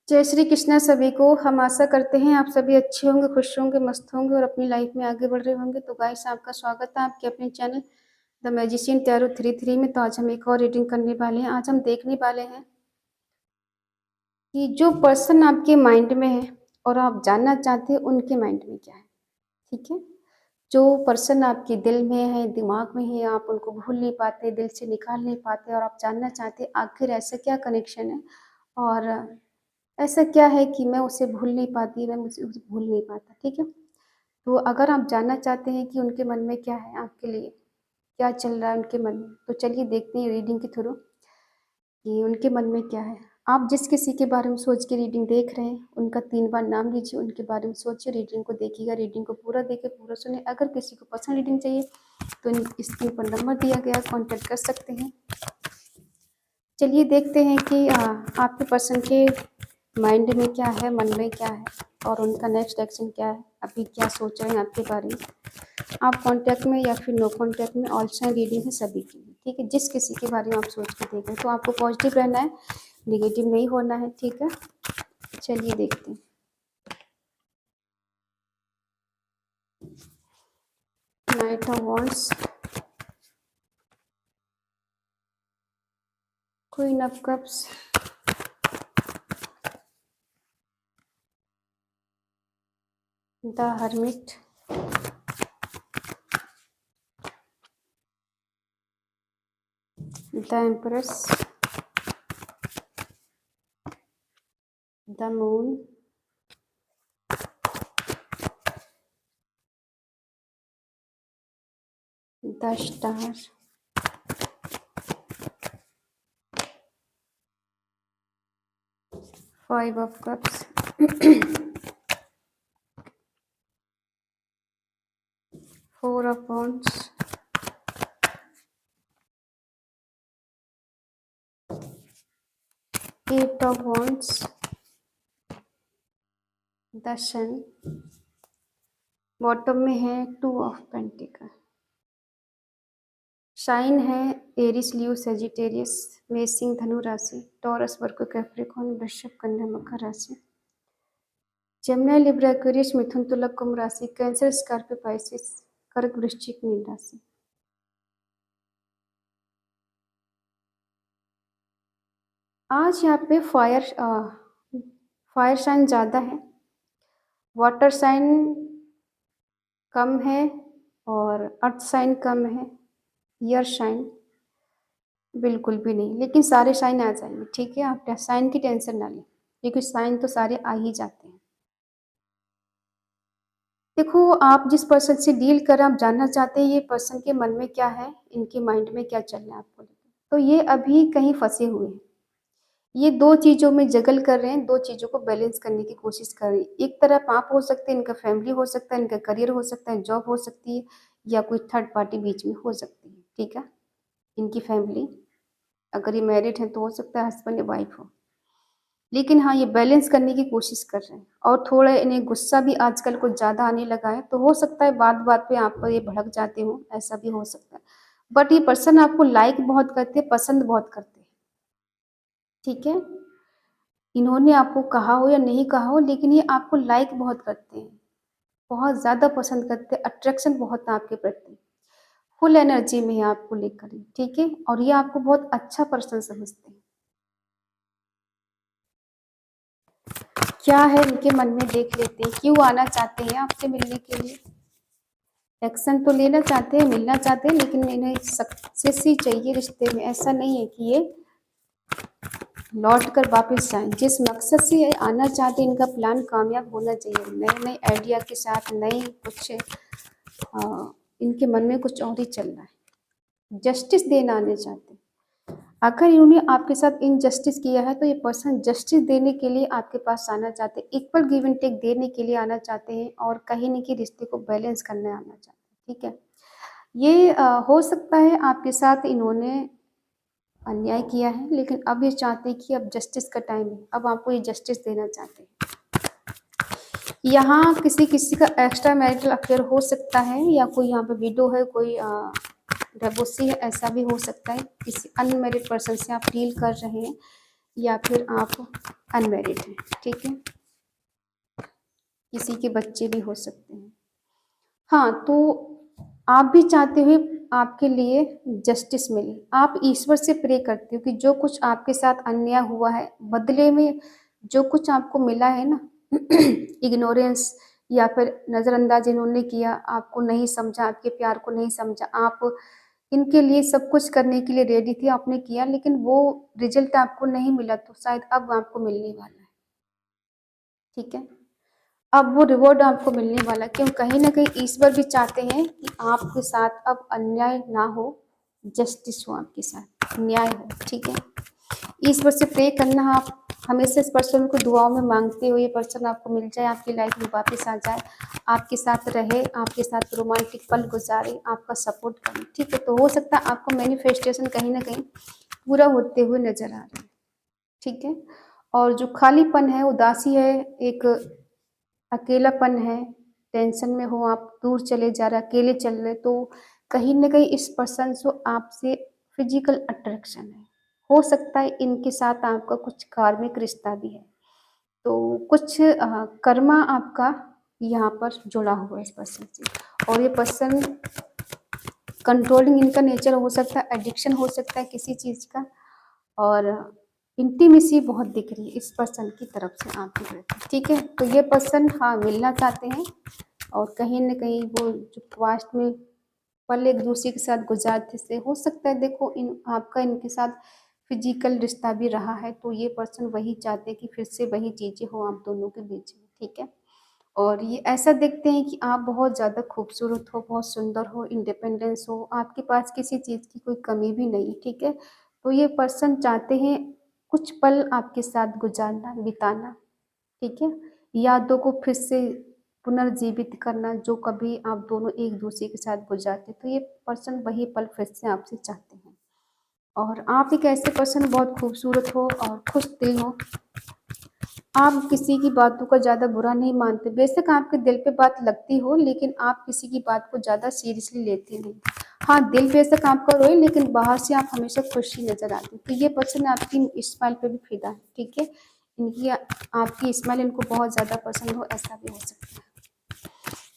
जय श्री कृष्णा सभी को। हम आशा करते हैं आप सभी अच्छे होंगे, खुश होंगे, मस्त होंगे और अपनी लाइफ में आगे बढ़ रहे होंगे। तो गाइस, आपका स्वागत है आपके अपने चैनल द मैजिशियन टैरो 33 में। तो आज हम एक और रीडिंग करने वाले हैं। आज हम देखने वाले हैं कि जो पर्सन आपके माइंड में है और आप जानना चाहते हैं उनके माइंड में क्या है। ठीक है, जो पर्सन आपके दिल में है, दिमाग में है, आप उनको भूल नहीं पाते, दिल से निकाल नहीं पाते और आप जानना चाहते हैं आखिर ऐसा क्या कनेक्शन है और ऐसा क्या है कि मैं उसे भूल नहीं पाती, मैं मुझे उसे भूल नहीं पाता। ठीक है, तो अगर आप जानना चाहते हैं कि उनके मन में क्या है, आपके लिए क्या चल रहा है उनके मन में, तो चलिए देखते हैं रीडिंग के थ्रू कि उनके मन में क्या है। आप जिस किसी के बारे में सोच के रीडिंग देख रहे हैं उनका 3 बार नाम लीजिए, उनके बारे में सोचिए, रीडिंग को देखिएगा, रीडिंग को पूरा देखें, पूरा सुने। अगर किसी को पर्सनल रीडिंग चाहिए तो स्क्रीन पर नंबर दिया गया, कॉन्टेक्ट कर सकते हैं। चलिए देखते हैं कि आपके पर्सन के माइंड में क्या है, मन में क्या है और उनका नेक्स्ट एक्शन क्या है, अभी क्या सोच रहे हैं आपके बारे में। आप कांटेक्ट में या फिर नो कांटेक्ट में, ऑल साइन रीडिंग है सभी की। ठीक है, जिस किसी के बारे में आप सोच के देखें तो आपको पॉजिटिव रहना है, नेगेटिव नहीं होना है। ठीक है, चलिए देखते हैं। Knight of wands, queen of cups, the hermit, the empress, the moon, the star, five of cups, four of wands, eight of wands, the sun, bottom में है 2 ऑफ पेंटिकल। साइन है एरिस, लियो, सेजिटेरियस, मेष, सिंह, धनु राशि, taurus, वर्गो, Capricorn, वृषभ, कन्या, मकर राशि, जमुना, लिब्रा, एक्वेरियस, मिथुन, तुला, कुंभ राशि, कैंसर, स्कॉर्पियो, पाइसिस, कर्क, वृश्चिक, मीन राशि। आज यहाँ पे फायर साइन ज़्यादा है, वाटर साइन कम है और अर्थ साइन कम है, एयर साइन बिल्कुल भी नहीं, लेकिन सारे साइन आ जाएंगे। ठीक है, आप साइन की टेंशन ना लें, क्योंकि साइन तो सारे आ ही जाते हैं। देखो, आप जिस पर्सन से डील कर रहे हैं, आप जानना चाहते हैं ये पर्सन के मन में क्या है, इनके माइंड में क्या चल रहा है आपको लेकर। तो ये अभी कहीं फंसे हुए हैं, ये दो चीज़ों में जगल कर रहे हैं, दो चीज़ों को बैलेंस करने की कोशिश कर रहे हैं। एक तरफ आप हो सकते हैं, इनका फैमिली हो सकता है, इनका करियर हो सकता है, जॉब हो सकती है, या कोई थर्ड पार्टी बीच में हो सकती है। ठीक है, इनकी फैमिली, अगर ये मैरिड है तो हो सकता है हस्बैंड या वाइफ हो, लेकिन हाँ, ये बैलेंस करने की कोशिश कर रहे हैं। और थोड़ा इन्हें गुस्सा भी आजकल कुछ ज़्यादा आने लगा है, तो हो सकता है बात बात पे आप पर ये भड़क जाते हो, ऐसा भी हो सकता है। बट ये पर्सन आपको लाइक बहुत करते हैं, पसंद बहुत करते हैं। ठीक है, इन्होंने आपको कहा हो या नहीं कहा हो, लेकिन ये आपको लाइक बहुत करते हैं, बहुत ज़्यादा पसंद करते हैं, अट्रैक्शन बहुत है आपके प्रति, फुल एनर्जी में है आपको लेकर। ठीक है, और ये आपको बहुत अच्छा पर्सन समझते हैं। क्या है इनके मन में, देख लेते हैं। क्यों आना चाहते हैं आपसे मिलने के लिए, एक्शन तो लेना चाहते हैं, मिलना चाहते हैं, लेकिन इन्हें सक्सेस ही चाहिए रिश्ते में। ऐसा नहीं है कि ये लौट कर वापस जाएं। जिस मकसद से ये आना चाहते हैं, इनका प्लान कामयाब होना चाहिए। नए नए आइडिया के साथ, नई कुछ इनके मन में कुछ और ही चल रहा है। जस्टिस देना आने चाहते हैं। अगर इन्होंने आपके साथ इनजस्टिस किया है तो ये पर्सन जस्टिस देने के लिए आपके पास आना चाहते हैं, इक्वल गिव एंड टेक देने के लिए आना चाहते हैं, और कहीं न कहीं रिश्ते को बैलेंस करने आना चाहते हैं। ठीक है, ये हो सकता है आपके साथ इन्होंने अन्याय किया है, लेकिन अब ये चाहते हैं कि अब जस्टिस का टाइम है, अब आपको ये जस्टिस देना चाहते हैं। यहाँ किसी किसी का एक्स्ट्रा मैरिटल अफेयर हो सकता है, या कोई यहाँ पे विडो है, कोई डिवोर्सी है, ऐसा भी हो सकता है। किसी अनमैरिड पर्सन से आप डील कर रहे हैं, या फिर आप अनमैरिड हैं, ठीक है। किसी के बच्चे भी हो सकते हैं। हाँ, तो आप भी चाहते हो आपके लिए जस्टिस मिले। आप ईश्वर से प्रे करते हो कि जो कुछ आपके साथ अन्याय हुआ है, बदले में जो कुछ आपको मिला है ना, इग्नोरेंस या फिर नज़रअंदाज इन्होंने किया, आपको नहीं समझा, आपके प्यार को नहीं समझा, आप इनके लिए सब कुछ करने के लिए रेडी थी, आपने किया, लेकिन वो रिजल्ट आपको नहीं मिला, तो शायद अब आपको मिलने वाला है, ठीक है। अब वो रिवॉर्ड आपको मिलने वाला है, क्यों? कहीं ना कहीं ईश्वर भी चाहते हैं कि आपके साथ अब अन्याय ना हो, जस्टिस हो, आपके साथ न्याय हो, ठीक है। ईश्वर से प्रे करना, आप हमेशा इस पर्सन को दुआओं में मांगते हो, ये पर्सन आपको मिल जाए, आपकी लाइफ में वापस आ जाए, आपके साथ रहे, आपके साथ रोमांटिक पल गुजारे, आपका सपोर्ट करे, ठीक है। तो हो सकता है आपको मैनिफेस्टेशन कहीं ना कहीं पूरा होते हुए नजर आ रहा है, ठीक है। और जो खालीपन है, उदासी है, एक अकेलापन है, टेंशन में हो आप, दूर चले जा रहे, अकेले चल रहे, तो कहीं न कहीं इस पर्सन से आपसे फिजिकल अट्रैक्शन है। हो सकता है इनके साथ आपका कुछ कार्मिक रिश्ता भी है। तो कुछ कर्मा आपका यहाँ पर जुड़ा हुआ है इस पर्सन से, और ये पर्सन कंट्रोलिंग इनका नेचर हो सकता है, एडिक्शन हो सकता है किसी चीज़ का, और इंटीमेसी बहुत दिख रही है इस पर्सन की तरफ से आपकी तरफ, ठीक है। तो ये पर्सन हाँ मिलना चाहते हैं, और कहीं न कहीं वो जो पास्ट में पल एक दूसरे के साथ गुजारते थे, हो सकता है देखो इन आपका इनके साथ फिजिकल रिश्ता भी रहा है, तो ये पर्सन वही चाहते हैं कि फिर से वही चीज़ें हो आप दोनों के बीच में, ठीक है। और ये ऐसा देखते हैं कि आप बहुत ज़्यादा खूबसूरत हो, बहुत सुंदर हो, इंडिपेंडेंस हो, आपके पास किसी चीज़ की कोई कमी भी नहीं, ठीक है। तो ये पर्सन चाहते हैं कुछ पल आपके साथ गुजारना, बिताना, ठीक है। यादों को फिर से पुनर्जीवित करना, जो कभी आप दोनों एक दूसरे के साथ गुजारते, तो ये पर्सन वही पल फिर से आपसे चाहते हैं। और आप एक ऐसे पर्सन बहुत खूबसूरत हो और खुश दिल हो, आप किसी की बातों का ज़्यादा बुरा नहीं मानते, बेशक आपके दिल पे बात लगती हो, लेकिन आप किसी की बात को ज़्यादा सीरियसली लेते नहीं। हाँ, दिल बेशक आपका रोए, लेकिन बाहर से आप हमेशा खुशी नज़र आती। तो ये पर्सन आपकी स्माइल पे भी फिदा है, ठीक है। इनकी आपकी स्माइल इनको बहुत ज़्यादा पसंद हो, ऐसा भी हो सकता है।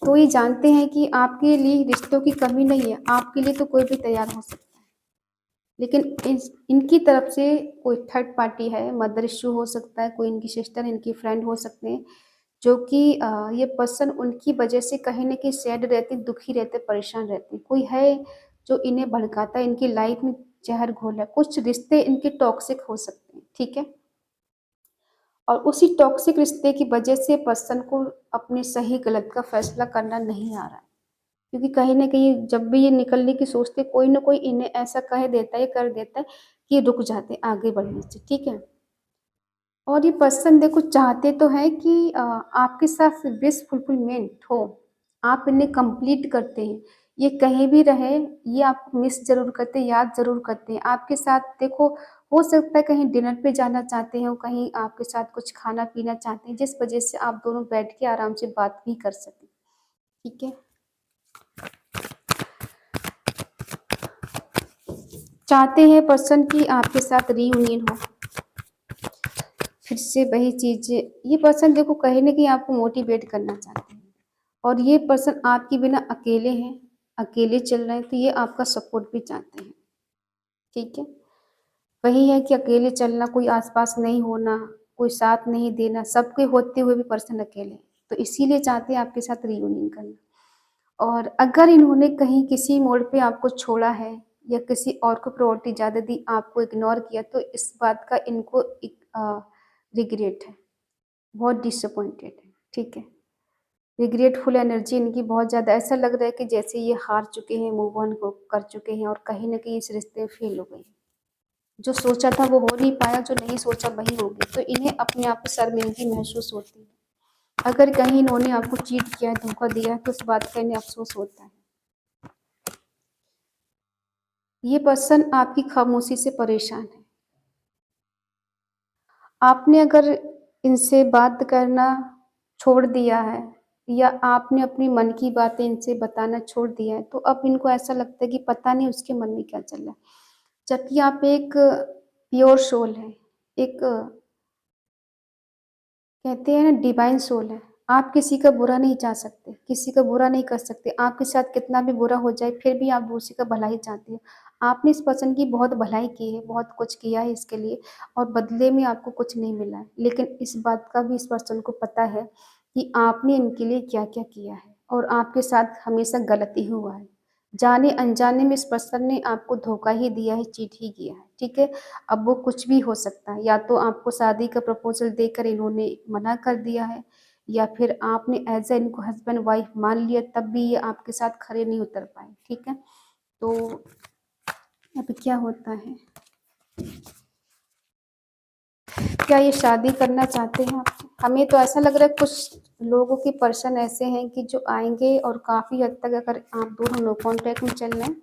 तो ये जानते हैं कि आपके लिए रिश्तों की कमी नहीं है, आपके लिए तो कोई भी तैयार हो सकता है, लेकिन इनकी तरफ से कोई थर्ड पार्टी है, मदर इश्यू हो सकता है, कोई इनकी सिस्टर, इनकी फ्रेंड हो सकते हैं, जो कि ये पर्सन उनकी वजह से कहीं न कहीं सैड रहते, दुखी रहते, परेशान रहते। कोई है जो इन्हें भड़काता है, इनकी लाइफ में ज़हर घोला है, कुछ रिश्ते इनके टॉक्सिक हो सकते हैं, ठीक है। और उसी टॉक्सिक रिश्ते की वजह से पर्सन को अपने सही गलत का फैसला करना नहीं आ रहा है, क्योंकि कहीं न कहीं जब भी ये निकलने की सोचते, कोई न कोई इन्हें ऐसा कह देता है, कर देता है कि ये रुक जाते हैं आगे बढ़ने से, ठीक है। और ये पर्सन देखो चाहते तो हैं कि आपके साथ विश फुलफिलमेंट हो, आप इन्हें कंप्लीट करते हैं। ये कहीं भी रहे, ये आपको मिस ज़रूर करते हैं, याद ज़रूर करते हैं। आपके साथ देखो, हो सकता है कहीं डिनर पे जाना चाहते हो, कहीं आपके साथ कुछ खाना-पीना चाहते हैं, जिस वजह से आप दोनों बैठ के आराम से बात भी कर सकें, ठीक है। चाहते हैं पर्सन कि आपके साथ रीयूनियन हो, फिर से वही चीज़ें। ये पर्सन देखो कहीं न कहीं आपको मोटिवेट करना चाहते हैं, और ये पर्सन आपके बिना अकेले हैं, अकेले चल रहे हैं, तो ये आपका सपोर्ट भी चाहते हैं, ठीक है। वही है कि अकेले चलना, कोई आस-पास नहीं होना, कोई साथ नहीं देना, सबके होते हुए भी पर्सन अकेले हैं, तो इसीलिए चाहते हैं आपके साथ रीयूनियन करना। और अगर इन्होंने कहीं किसी मोड़ पे आपको छोड़ा है, या किसी और को प्रायोरिटी ज़्यादा दी, आपको इग्नोर किया, तो इस बात का इनको रिग्रेट है, बहुत डिसअपॉइंटेड है, ठीक है। रिग्रेटफुल एनर्जी इनकी बहुत ज़्यादा, ऐसा लग रहा है कि जैसे ये हार चुके हैं, मूव ऑन को कर चुके हैं, और कहीं न कहीं इस रिश्ते में फेल हो गए हैं। जो सोचा था वो हो नहीं पाया, जो नहीं सोचा वही हो गया, तो इन्हें अपने आप को शर्मिंदगी महसूस होती है। अगर कहीं इन्होंने आपको चीट किया है, धोखा दिया है, तो उस बात का इन्हें अफ़सोस होता है। ये पर्सन आपकी खामोशी से परेशान है। आपने अगर इनसे बात करना छोड़ दिया है, या आपने अपनी मन की बातें इनसे बताना छोड़ दिया है, तो अब इनको ऐसा लगता है कि पता नहीं उसके मन में क्या चल रहा है। जबकि आप एक प्योर सोल हैं, एक कहते हैं ना डिवाइन सोल है। आप किसी का बुरा नहीं चाह सकते, किसी का बुरा नहीं कर सकते। आपके साथ कितना भी बुरा हो जाए फिर भी आप दूसरे का भलाई चाहते हो। आपने इस पर्सन की बहुत भलाई की है, बहुत कुछ किया है इसके लिए और बदले में आपको कुछ नहीं मिला है। लेकिन इस बात का भी इस पर्सन को पता है कि आपने इनके लिए क्या-क्या किया है और आपके साथ हमेशा गलत ही हुआ है। जाने-अनजाने में इस पर्सन ने आपको धोखा ही दिया है, चीट ही किया है, ठीक है? अब वो कुछ भी हो सकता है, या तो आपको शादी का प्रपोज़ल देकर इन्होंने मना कर दिया है या फिर आपने एज़ अ इनको हस्बैंड वाइफ मान लिया तब भी ये आपके साथ खरे नहीं उतर पाए, ठीक है? तो अब क्या होता है? क्या ये शादी करना चाहते हैं आपसे? हमें तो ऐसा लग रहा है कुछ लोगों के पर्सन ऐसे हैं कि जो आएँगे और काफ़ी हद तक अगर आप दोनों नो कॉन्टैक्ट में चल रहे हैं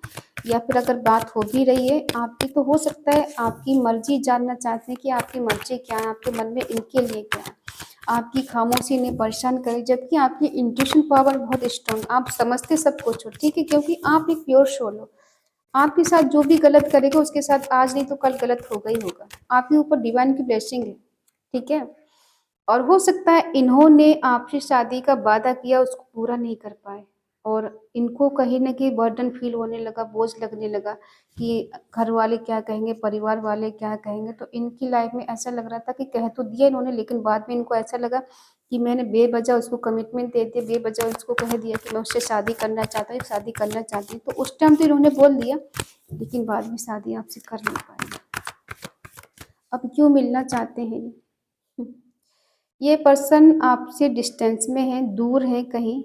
या फिर अगर बात हो भी रही है आपकी तो हो सकता है आपकी मर्ज़ी जानना चाहते हैं कि आपकी मर्ज़ी क्या है, आपके मन में इनके लिए क्या है। आपकी खामोशी इन्हें परेशान करे जबकि आपकी इंट्यूशन पावर बहुत स्ट्रॉन्ग, आप समझते सब कुछ हो, ठीक है? क्योंकि आप एक प्योर सोल हो। आपके साथ जो भी गलत करेगा उसके साथ आज नहीं तो कल गलत होगा ही होगा। आपके ऊपर डिवाइन की ब्लेसिंग है, ठीक है? और हो सकता है इन्होंने आपसे शादी का वादा किया उसको पूरा नहीं कर पाए और इनको कहीं न कहीं बर्डन फ़ील होने लगा, बोझ लगने लगा कि घर वाले क्या कहेंगे, परिवार वाले क्या कहेंगे? तो इनकी लाइफ़ में ऐसा लग रहा था कि कह तो दिया इन्होंने लेकिन बाद में इनको ऐसा लगा कि मैंने बेवज़ह उसको कमिटमेंट दे दिया, बेवज़ह उसको कह दिया कि मैं उससे शादी करना चाहता हूँ, शादी करना चाहती हूँ। तो उस टाइम तो इन्होंने बोल दिया, लेकिन बाद में शादी आपसे कर नहीं पाए। अब क्यों मिलना चाहते हैं ये? ये पर्सन आपसे डिस्टेंस में है, दूर है कहीं,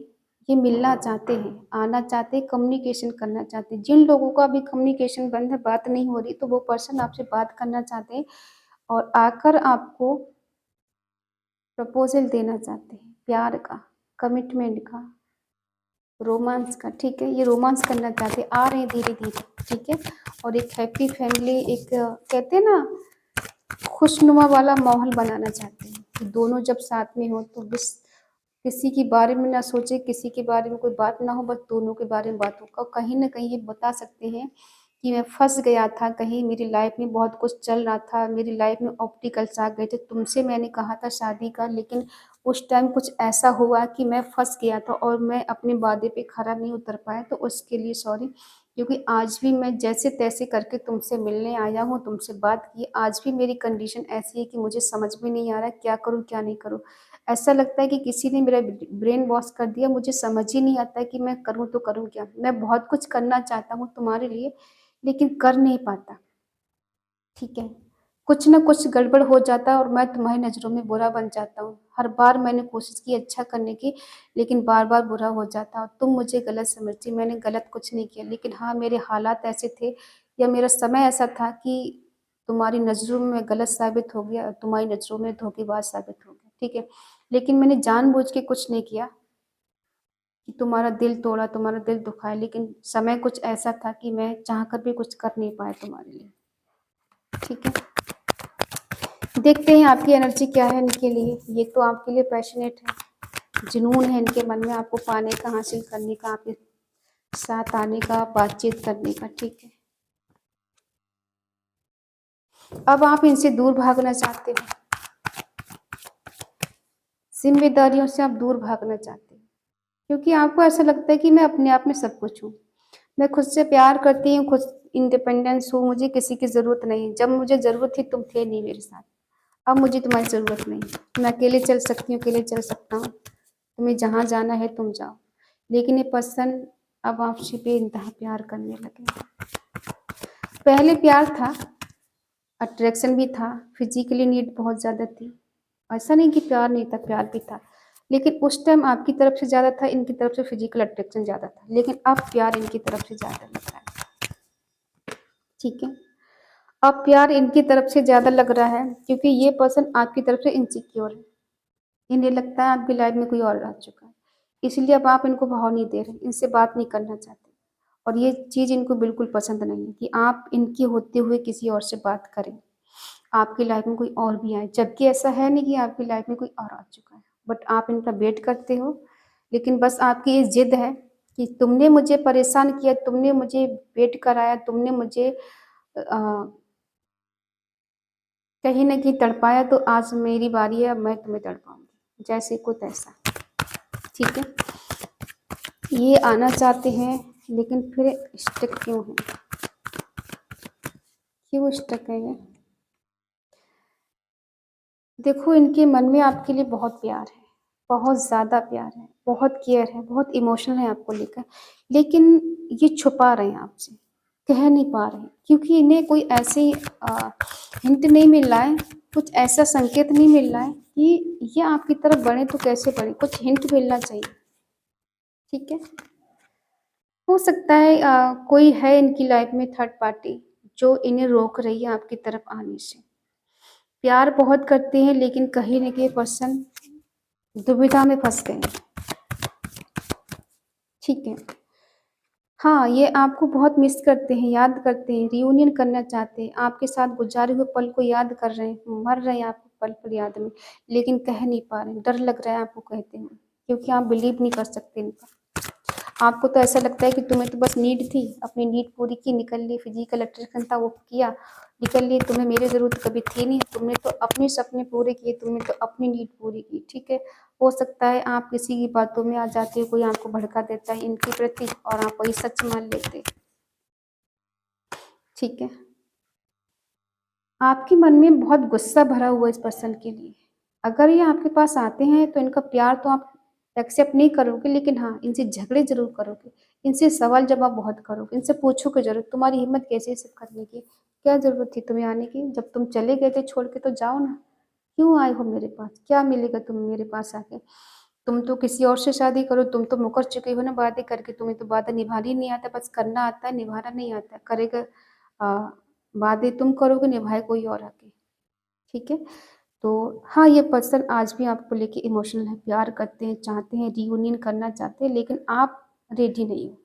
ये मिलना चाहते हैं, आना चाहते हैं, कम्युनिकेशन करना चाहते हैं। जिन लोगों का अभी कम्युनिकेशन बंद है, बात नहीं हो रही, तो वो पर्सन आपसे बात करना चाहते हैं और आकर आपको प्रपोज़ल देना चाहते हैं, प्यार का, कमिटमेंट का, रोमांस का, ठीक है? ये रोमांस करना चाहते हैं, आ रहे हैं धीरे-धीरे, ठीक है? और एक हैप्पी फैमिली एक कहते हैं ना खुशनुमा वाला माहौल बनाना चाहते हैं कि दोनों जब साथ में हो तो बस किसी के बारे में ना सोचे, किसी के बारे में कोई बात ना हो, बस दोनों के बारे में बात हो। और कहीं न कहीं ये बता सकते हैं कि मैं फँस गया था कहीं मेरी लाइफ़ में बहुत कुछ चल रहा था, मेरी लाइफ़ में ऑब्स्टिकल्स आ गए थे। तुमसे मैंने कहा था शादी का लेकिन उस टाइम कुछ ऐसा हुआ कि मैं फँस गया था और मैं अपने वादे पे खरा नहीं उतर पाया, तो उसके लिए सॉरी। क्योंकि आज भी मैं जैसे-तैसे करके तुमसे मिलने आया हूँ, तुमसे बात की। आज भी मेरी कंडीशन ऐसी है कि मुझे समझ में नहीं आ रहा है क्या करूँ, क्या नहीं करूँ? ऐसा लगता है कि किसी ने मेरा ब्रेन वॉश कर दिया, मुझे समझ ही नहीं आता है कि मैं करूँ तो करूँ क्या? मैं बहुत कुछ करना चाहता हूँ तुम्हारे लिए, लेकिन कर नहीं पाता, ठीक है? कुछ न कुछ गड़बड़ हो जाता है और मैं तुम्हारी नज़रों में बुरा बन जाता हूँ। हर बार मैंने कोशिश की अच्छा करने की, लेकिन बार-बार बुरा हो जाता और तुम मुझे गलत समझती, मैंने गलत कुछ नहीं किया। लेकिन हाँ, मेरे हालात ऐसे थे या मेरा समय ऐसा था कि तुम्हारी नज़रों में मैं गलत साबित हो गया और तुम्हारी नज़रों में धोखेबाज साबित हो गया, ठीक है? लेकिन मैंने जानबूझ के कुछ नहीं किया कि तुम्हारा दिल तोड़ा, तुम्हारा दिल दुखाया, लेकिन समय कुछ ऐसा था कि मैं चाह कर भी कुछ कर नहीं पाया तुम्हारे लिए, ठीक है? देखते हैं आपकी एनर्जी क्या है इनके लिए। ये तो आपके लिए पैशनेट है, जुनून है इनके मन में आपको पाने का, हासिल करने का, आपके साथ आने का, बातचीत करने का, ठीक है। अब आप इनसे दूर भागना चाहते हो, ज़िम्मेदारियों से आप दूर भागना चाहते हो, क्योंकि आपको ऐसा लगता है कि मैं अपने आप में सब कुछ हूँ। मैं खुद से प्यार करती हूँ, खुद इंडिपेंडेंस हूँ, मुझे किसी की ज़रूरत नहीं। जब मुझे ज़रूरत थी तुम थे नहीं मेरे साथ, अब मुझे तुम्हारी ज़रूरत नहीं है। मैं अकेले चल सकती हूँ, अकेले चल सकता हूँ। तुम्हें जहाँ जाना है तुम जाओ। लेकिन ये पर्सन अब आपसे बेइंतहा प्यार करने लगे। पहले प्यार था, अट्रैक्शन भी था, फिज़िकली नीड बहुत ज़्यादा थी। ऐसा नहीं कि प्यार नहीं था, प्यार भी था। लेकिन उस टाइम आपकी तरफ से ज़्यादा था, इनकी तरफ से फिज़िकल अट्रैक्शन ज़्यादा था। लेकिन अब प्यार इनकी तरफ से ज़्यादा लग रहा है, ठीक है? अब प्यार इनकी तरफ से ज़्यादा लग रहा है क्योंकि ये पर्सन आपकी तरफ से इनसिक्योर है। इन्हें लगता है आपकी लाइफ में कोई और आ चुका है। इसलिए अब आप इनको भाव नहीं दे रहे, इनसे बात नहीं करना चाहते। और ये चीज़ इनको बिल्कुल पसंद नहीं है कि आप इनके होते हुए किसी और से बात करें। आपकी लाइफ में कोई और भी आए, जबकि ऐसा है नहीं कि आपकी लाइफ में कोई और आ चुका है। बट आप इनका वेट करते हो, लेकिन बस आपकी ये ज़िद है कि तुमने मुझे परेशान किया, तुमने मुझे वेट कराया, तुमने मुझे अ कहीं न कहीं तड़पाया तो आज मेरी बारी है, अब मैं तुम्हें तड़पाऊँगी, जैसे को तैसा, ठीक है? ये आना चाहते हैं लेकिन फिर स्टक क्यों हैं? क्यों स्टक है ये? देखो, इनके मन में आपके लिए बहुत प्यार है, बहुत ज़्यादा प्यार है, बहुत केयर है, बहुत इमोशनल है आपको लेकर, लेकिन ये छुपा रहे हैं आपसे, कह नहीं पा रहे हैं, क्योंकि इन्हें कोई ऐसी हिंट नहीं मिल रहा है, कुछ ऐसा संकेत नहीं मिल रहा है कि ये आपकी तरफ बढ़े तो कैसे बढ़े, कुछ हिंट मिलना चाहिए, ठीक है? हो सकता है कोई है इनकी लाइफ में थर्ड पार्टी, जो इन्हें रोक रही है आपकी तरफ आने से। प्यार बहुत करते हैं लेकिन कहीं न कहीं पर्सन दुविधा में फँस गए हैं, ठीक है। हाँ, ये आपको बहुत मिस करते हैं, याद करते हैं, रियूनियन करना चाहते हैं, आपके साथ गुज़ारे हुए पल को याद कर रहे हैं, मर रहे हैं आपको पल-पल याद में, लेकिन कह नहीं पा रहे हैं, डर लग रहा है आपको कहते हुए, क्योंकि आप बिलीव नहीं कर सकते इन पर। आपको तो ऐसा लगता है कि तुम्हें तो बस नीड थी, अपनी नीड पूरी की, निकल ली, फिज़िकल अट्रैक्शन था वो किया, निकल ली, तुम्हें मेरी ज़रूरत कभी थी नहीं, तुमने तो अपने सपने पूरे किए, तुमने तो अपनी नीड पूरी की, ठीक है? हो सकता है आप किसी की बातों में आ जाते हो, कोई आपको भड़का देता है इनके प्रति और आप वही सच मान लेते, ठीक है? आपके मन में बहुत गुस्सा भरा हुआ है इस पर्सन के लिए। अगर ये आपके पास आते हैं तो इनका प्यार तो आप एक्सेप्ट नहीं करोगे, लेकिन हाँ, इनसे झगड़े ज़रूर करोगे। इनसे सवाल-जवाब बहुत करोगे, इनसे पूछोगे ज़रूर तुम्हारी हिम्मत कैसे ये सब करने की? क्या ज़रूरत थी तुम्हें आने की? जब तुम चले गए थे छोड़ के तो जाओ ना। क्यों आए हो मेरे पास? क्या मिलेगा तुम्हें मेरे पास आके? तुम तो किसी और से शादी करो, तुम तो मुकर चुके हो ना वादे करके, तुम्हें तो वादा निभाना ही नहीं आता, बस करना आता है, निभाना नहीं आता। करेगा अ, वादे तुम करोगे, निभाए कोई और आके, ठीक है? तो हाँ, ये पर्सन आज भी आपको लेके इमोशनल है, प्यार करते हैं, चाहते हैं, रियूनियन करना चाहते हैं, लेकिन आप रेडी नहीं हो।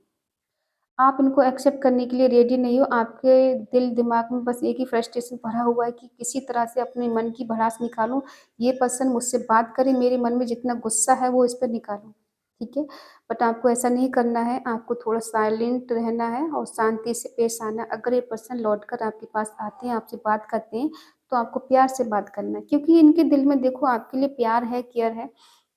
आप इनको एक्सेप्ट करने के लिए रेडी नहीं हो, आपके दिल-दिमाग में बस एक ही फ्रस्ट्रेशन भरा हुआ है कि किसी तरह से अपने मन की भड़ास निकालूँ, ये पर्सन मुझसे बात करे, मेरे मन में जितना गुस्सा है वो इस पे निकालूँ, ठीक है? बट आपको ऐसा नहीं करना है, आपको थोड़ा साइलेंट रहना है और शांति से पेश आना है। अगर ये पर्सन लौटकर आपके पास आते हैं, आपसे बात करते हैं, तो आपको प्यार से बात करना है, क्योंकि इनके दिल में देखो आपके लिए प्यार है, केयर है,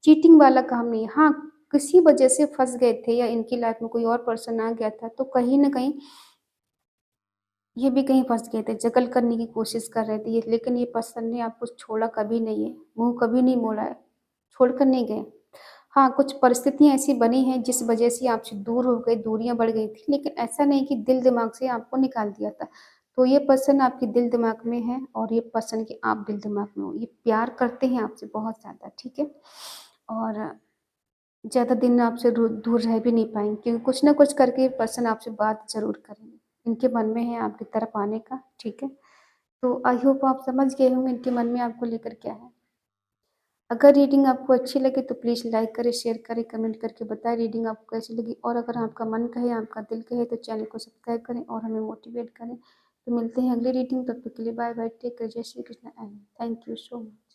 चीटिंग वाला काम नहीं है। हाँ, किसी वजह से फँस गए थे या इनकी लाइफ में कोई और पर्सन आ गया था, तो कहीं न कहीं ये भी कहीं फँस गए थे, जगल करने की कोशिश कर रहे थे ये, लेकिन ये पर्सन ने आपको छोड़ा कभी नहीं है, मुँह कभी नहीं मोड़ा है, छोड़कर नहीं गए। हाँ, कुछ परिस्थितियाँ ऐसी बनी हैं जिस वजह से आपसे दूर हो गए, दूरियाँ बढ़ गई थी, लेकिन ऐसा नहीं कि दिल-दिमाग से आपको निकाल दिया था। तो ये पर्सन आपके दिल-दिमाग में है और ये पर्सन के आप दिल-दिमाग में हो। ये प्यार करते हैं आपसे बहुत ज़्यादा, ठीक है? और ज़्यादा दिन आपसे दूर रह भी नहीं पाएँगे, क्योंकि कुछ ना कुछ करके पर्सन आपसे बात ज़रूर करेंगे। इनके मन में है आपकी तरफ आने का, ठीक है? तो आई होप आप समझ गए होंगे इनके मन में आपको लेकर क्या है। अगर रीडिंग आपको अच्छी लगे तो प्लीज़ लाइक करें, शेयर करें, कमेंट करके बताएँ रीडिंग आपको कैसी लगी, और अगर आपका मन कहे, आपका दिल कहे तो चैनल को सब्सक्राइब करें और हमें मोटिवेट करें। तो मिलते हैं अगली रीडिंग, तब तक के लिए बाय बाय, टेक केयर, जय Shri Krishna and thank you so much.